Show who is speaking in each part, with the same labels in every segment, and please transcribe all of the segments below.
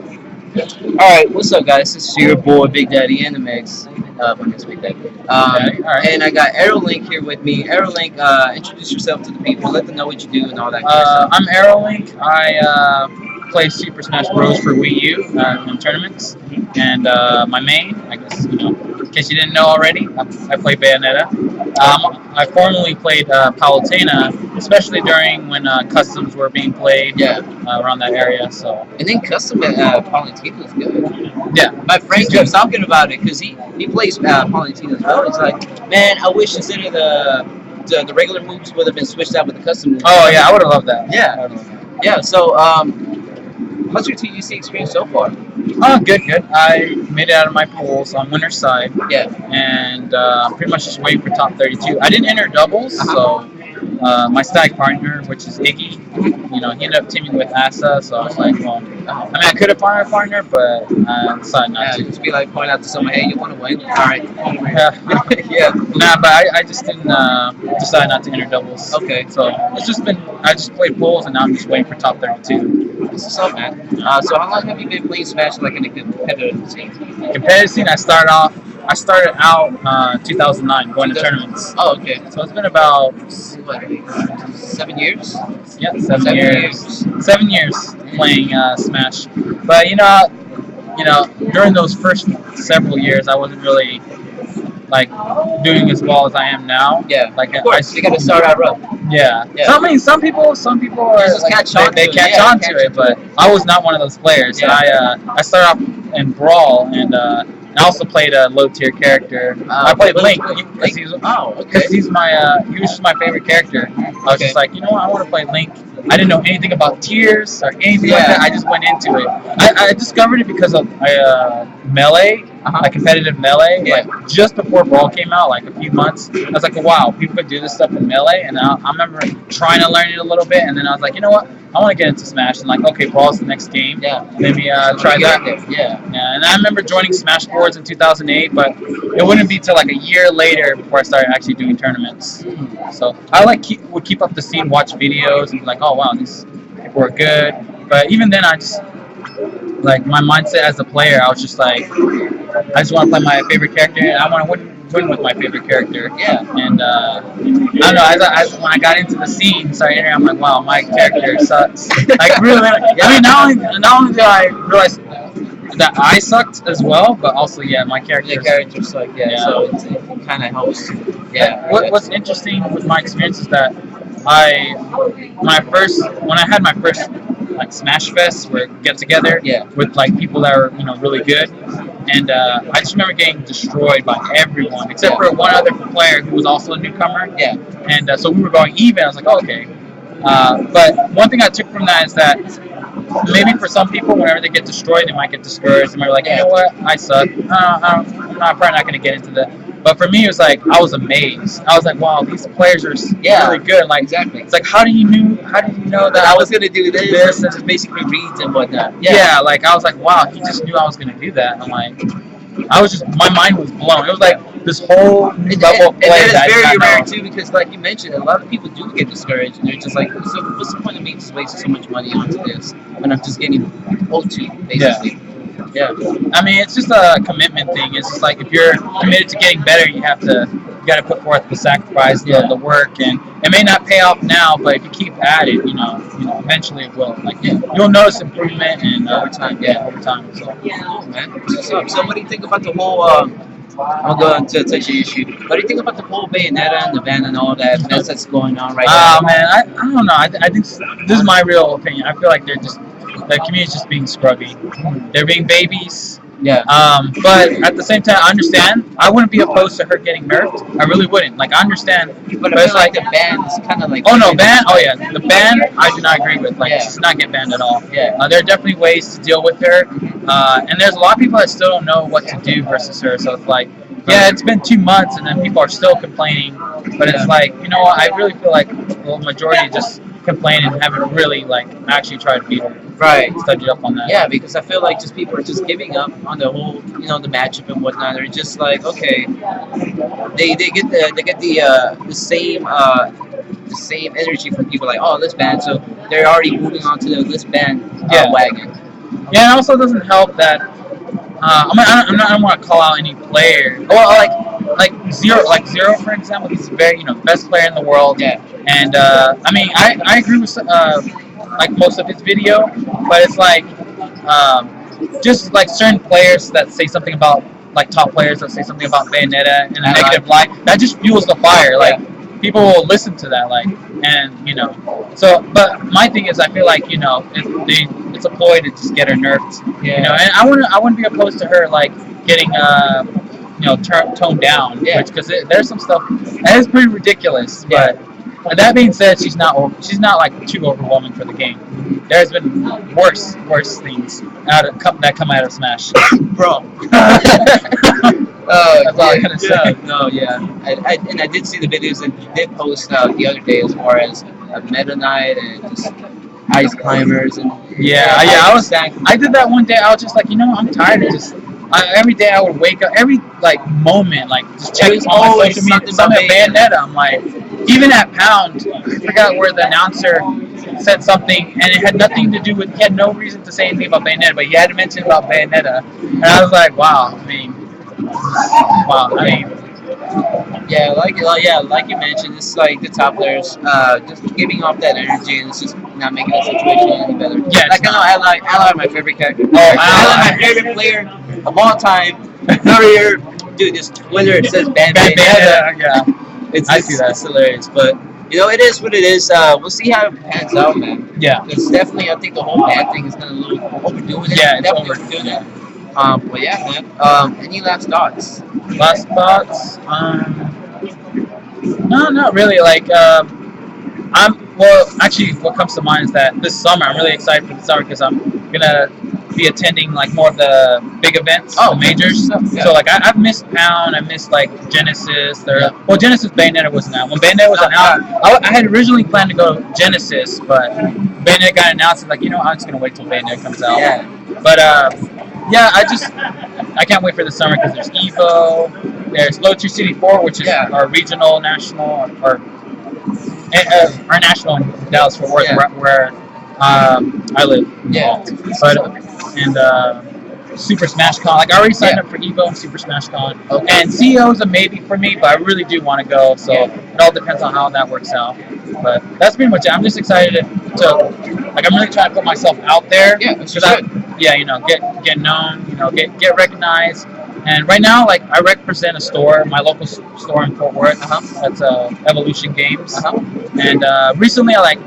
Speaker 1: Alright, what's up, guys? This is your boy, Big Daddy Animex. My name's Big Daddy.
Speaker 2: Okay, all right.
Speaker 1: And I got Aerolink here with me. Aerolink, introduce yourself to the people, let them know what you do and all that kind of stuff.
Speaker 2: I'm Aerolink. I play Super Smash Bros. For Wii U in tournaments, and my main, I guess in case you didn't know already, I play Bayonetta. I formerly played Palutena, especially during when customs were being played
Speaker 1: Yeah.
Speaker 2: Around that area. So
Speaker 1: And then custom Palantino is good.
Speaker 2: yeah,
Speaker 1: My friend
Speaker 2: He's
Speaker 1: keeps
Speaker 2: good.
Speaker 1: talking about it because he plays Palantino as well. He's like, man, I wish instead of the regular moves would have been switched out with the custom moves.
Speaker 2: Oh yeah, I would have loved that.
Speaker 1: Yeah.
Speaker 2: I would've loved that.
Speaker 1: Yeah, so how's your TGC experience so far?
Speaker 2: Oh, good, good. I made it out of my pools on winner's side,
Speaker 1: Yeah.
Speaker 2: and pretty much just waiting for top 32. I didn't enter doubles, so my stag partner, which is Iggy, he ended up teaming with Asa, so I was like, well, I mean, I could have found a partner, but I decided not
Speaker 1: Yeah,
Speaker 2: to.
Speaker 1: just be like, point out to someone, hey, you want to win? All right.
Speaker 2: Yeah.
Speaker 1: Yeah.
Speaker 2: Nah, but I just didn't decide not to enter doubles.
Speaker 1: Okay.
Speaker 2: So I just played pools, and now I'm just waiting for top 32.
Speaker 1: This is up, man. So how long have you been playing Smash like in a competitive scene?
Speaker 2: Competitive scene, I started out 2009 going to tournaments.
Speaker 1: Oh, okay.
Speaker 2: So it's been about
Speaker 1: What, 7 years?
Speaker 2: yeah, seven
Speaker 1: 7
Speaker 2: years. 7 years playing Smash. But during those first several years, I wasn't really like doing as well as I am now.
Speaker 1: Yeah.
Speaker 2: Like
Speaker 1: Of course, you got to start out rough.
Speaker 2: Yeah.
Speaker 1: Yeah.
Speaker 2: So, I mean, some people are
Speaker 1: Just
Speaker 2: like,
Speaker 1: catch on
Speaker 2: they
Speaker 1: to it.
Speaker 2: catch
Speaker 1: Yeah,
Speaker 2: on
Speaker 1: catch
Speaker 2: to it, but I was not one of those players.
Speaker 1: Yeah.
Speaker 2: I started off in Brawl, and I also played a low tier character. I played Link because he's he was just my favorite character. I was just like, you know what, I want to play Link. I didn't know anything about tiers or anything like that. I just went into it. I discovered it because of Melee, like competitive Melee.
Speaker 1: Yeah.
Speaker 2: Like just before Brawl came out, like a few months, I was like, wow, people could do this stuff in Melee. And I remember trying to learn it a little bit, and then I was like, you know what, I want to get into Smash. And like, okay, Brawl's the next game.
Speaker 1: Yeah.
Speaker 2: Maybe try that.
Speaker 1: Yeah.
Speaker 2: Yeah, and I remember joining Smash Boards in 2008, but it wouldn't be till like a year later before I started actually doing tournaments. So I would keep up the scene, watch videos, and be like, oh wow, these people are good. But even then, I just like my mindset as a player, I was just like, I just want to play my favorite character, and I want to win with my favorite character.
Speaker 1: Yeah.
Speaker 2: And I don't know, as when I got into the scene, started entering, I'm like, wow, my character sucks. Like really, I mean, not only did I realize that I sucked as well, but also my character.
Speaker 1: The characters like so it kind of helps. Yeah.
Speaker 2: What's interesting with my experience is that when I had my first like Smash Fest where get together with like people that were really good, and I just remember getting destroyed by everyone except for one other player who was also a newcomer.
Speaker 1: Yeah.
Speaker 2: And so we were going even. I was like, oh, okay. But one thing I took from that is that maybe for some people, whenever they get destroyed, they might get discouraged. They might be like, you know what, I suck. I'm probably not going to get into that. But for me, it was like I was amazed. I was like, wow, these players are really good. Like
Speaker 1: exactly.
Speaker 2: It's like, how did you know that
Speaker 1: I was gonna do this and just basically reads and whatnot.
Speaker 2: Yeah, like I was like, wow, he just knew I was gonna do that. I'm like, my mind was blown. It was like this whole level of play
Speaker 1: and
Speaker 2: that
Speaker 1: it's
Speaker 2: I
Speaker 1: very
Speaker 2: did not
Speaker 1: rare
Speaker 2: know.
Speaker 1: too, because like you mentioned, a lot of people do get discouraged and they're just like, so what's the point of me just wasting so much money onto this when I'm just getting owed to, basically. Yeah.
Speaker 2: I mean, it's just a commitment thing. It's just like if you're committed to getting better, you got to put forth the sacrifice, the work, and it may not pay off now, but if you keep at it, eventually it will. Like you'll notice improvement and over time. Over time. So
Speaker 1: cool, man. What's up? So what do you think about the whole? I'll go into touch the issue. What do you think about the whole Bayonetta and the ban and all that mess that's going on right now?
Speaker 2: Man, I don't know. I think this is my real opinion. I feel like the community's just being scrubby. They're being babies.
Speaker 1: Yeah.
Speaker 2: But at the same time, I understand. I wouldn't be opposed to her getting nerfed. I really wouldn't. Like, I understand.
Speaker 1: But I feel like the ban is kind of like.
Speaker 2: Oh no, ban. Oh yeah, the ban. I do not agree with. Like, she should not get banned at all.
Speaker 1: Yeah.
Speaker 2: There are definitely ways to deal with her. And there's a lot of people that still don't know what to do versus her. So it's like, yeah, it's been 2 months, and then people are still complaining. But it's like, you know what? I really feel like the majority just complain and haven't really like actually tried to beat her.
Speaker 1: Right.
Speaker 2: Studied up on that.
Speaker 1: Yeah, because I feel like just people are just giving up on the whole, the matchup and whatnot. They're just like, okay, they get the same energy from people like, oh, let's ban. So they're already moving on to the let's ban wagon.
Speaker 2: Yeah, and also doesn't help that I don't want to call out any player. Well, like Zero, for example, he's very the best player in the world.
Speaker 1: Yeah.
Speaker 2: And I mean, I agree with like most of his video, but it's like just like certain players that say something about like top players that say something about Bayonetta in a negative light, that just fuels the fire. Like people will listen to that, like, and So, but my thing is, I feel like it's a ploy to just get her nerfed.
Speaker 1: Yeah.
Speaker 2: And I wouldn't be opposed to her like getting toned down.
Speaker 1: Yeah.
Speaker 2: Because there's some stuff that is pretty ridiculous. But that being said, she's not like too overwhelming for the game. There's been worse things that come out of Smash.
Speaker 1: Bro.
Speaker 2: That's all I'm gonna say.
Speaker 1: No, yeah. I did see the videos that you did post the other day as far as Meta Knight and just ice climbers and
Speaker 2: I did that one day. I was just like, I'm tired of just. Every day I would wake up, every like moment, like just check on my social media, something Bayonetta. I'm like, even at Pound, I forgot where the announcer said something, and it had nothing to do with. He had no reason to say anything about Bayonetta, but he had to mention about Bayonetta, and I was like, wow.
Speaker 1: Yeah, like you mentioned, it's like the top players just giving off that energy, and it's just not making the situation any better.
Speaker 2: Yeah,
Speaker 1: like I like my favorite character.
Speaker 2: I
Speaker 1: like my favorite player of all time. Career, dude, this Twitter it says Bayonetta.
Speaker 2: Yeah,
Speaker 1: I see that. It's hilarious, but it is what it is. We'll see how it pans out, man.
Speaker 2: Yeah,
Speaker 1: it's definitely. I think the whole bad thing is gonna overdoing it.
Speaker 2: Yeah, it's
Speaker 1: definitely
Speaker 2: over.
Speaker 1: overdoing it. But yeah, man. Any last thoughts?
Speaker 2: Last thoughts? No, not really. Like, actually, what comes to mind is that this summer, I'm really excited for the summer because I'm gonna be attending like more of the big events, the majors.
Speaker 1: Yeah.
Speaker 2: So like, I've missed Pound, I missed like Genesis. Well, Genesis Bayonetta wasn't out. When Bayonetta was announced, I had originally planned to go to Genesis, but Bayonetta got announced. And like, I'm just gonna wait till Bayonetta comes out.
Speaker 1: Yeah.
Speaker 2: But yeah, I can't wait for the summer because there's Evo, there's Low Tier City 4, which is our regional, national, or our national in Dallas Fort Worth, where I live.
Speaker 1: Yeah.
Speaker 2: And Super Smash Con. Like I already signed up for Evo and Super Smash Con.
Speaker 1: Okay.
Speaker 2: And CEO is a maybe for me, but I really do want to go. So it all depends on how that works out. But that's pretty much it. I'm just excited to like I'm really trying to put myself out there.
Speaker 1: Yeah,
Speaker 2: get known, get recognized. And right now, like I represent a store, my local store in Fort Worth. That's Evolution Games. And recently, I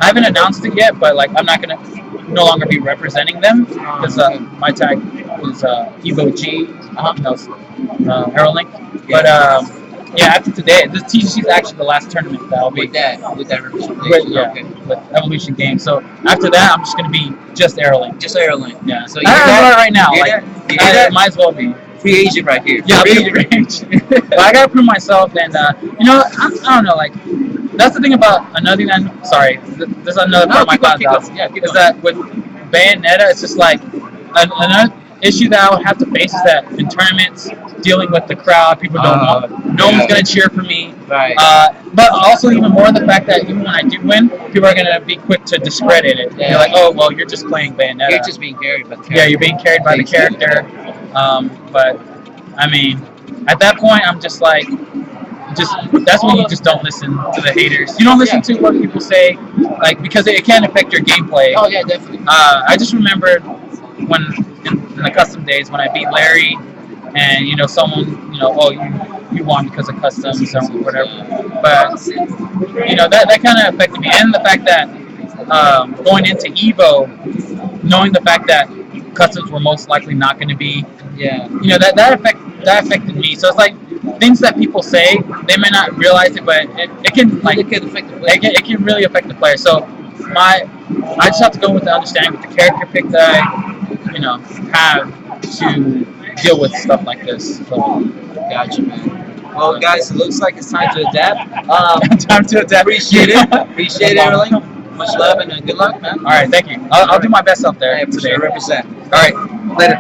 Speaker 2: haven't announced it yet, but like I'm not gonna no longer be representing them because my tag is Evo G, Aerolink. But after today, this TGC is actually the last tournament that I'll be
Speaker 1: with that representation.
Speaker 2: With Evolution Games. So after that, I'm just gonna be just Aerolink.
Speaker 1: Just Aerolink.
Speaker 2: Yeah. So right now, I might as well be
Speaker 1: free agent right here.
Speaker 2: Yeah, free agent. But I gotta prove myself, and I don't know, like. That's the thing about another thing. Sorry, there's another part of my class is that with Bayonetta, it's just like another issue that I would have to face is that in tournaments, dealing with the crowd, people don't want, no one's gonna cheer for me.
Speaker 1: Right.
Speaker 2: But also even more the fact that even when I do win, people are gonna be quick to discredit it. Yeah. You're like, oh well, you're just playing Bayonetta.
Speaker 1: You're just being carried by the character.
Speaker 2: Yeah, you're being carried by the character. But I mean, at that point, I'm just like. That's when you just don't listen to the haters. You don't listen to what people say, like because it can affect your gameplay.
Speaker 1: Oh yeah, definitely.
Speaker 2: I just remembered when in the custom days when I beat Larry, and someone you won because of customs or whatever. But that kind of affected me, and the fact that going into Evo, knowing the fact that customs were most likely not going to be, that affected me. So it's like. Things that people say, they may not realize it, but it can affect the player. It can really affect the player. So I just have to go with the understanding with the character pick that I have to deal with stuff like this. So
Speaker 1: gotcha, man. Well, guys, it looks like it's time to adapt.
Speaker 2: Time to adapt.
Speaker 1: Appreciate it, Aerolink. Much love and good luck, man.
Speaker 2: All right, thank you. I'll do my best up there.
Speaker 1: Hey,
Speaker 2: today.
Speaker 1: Represent.
Speaker 2: All right, later.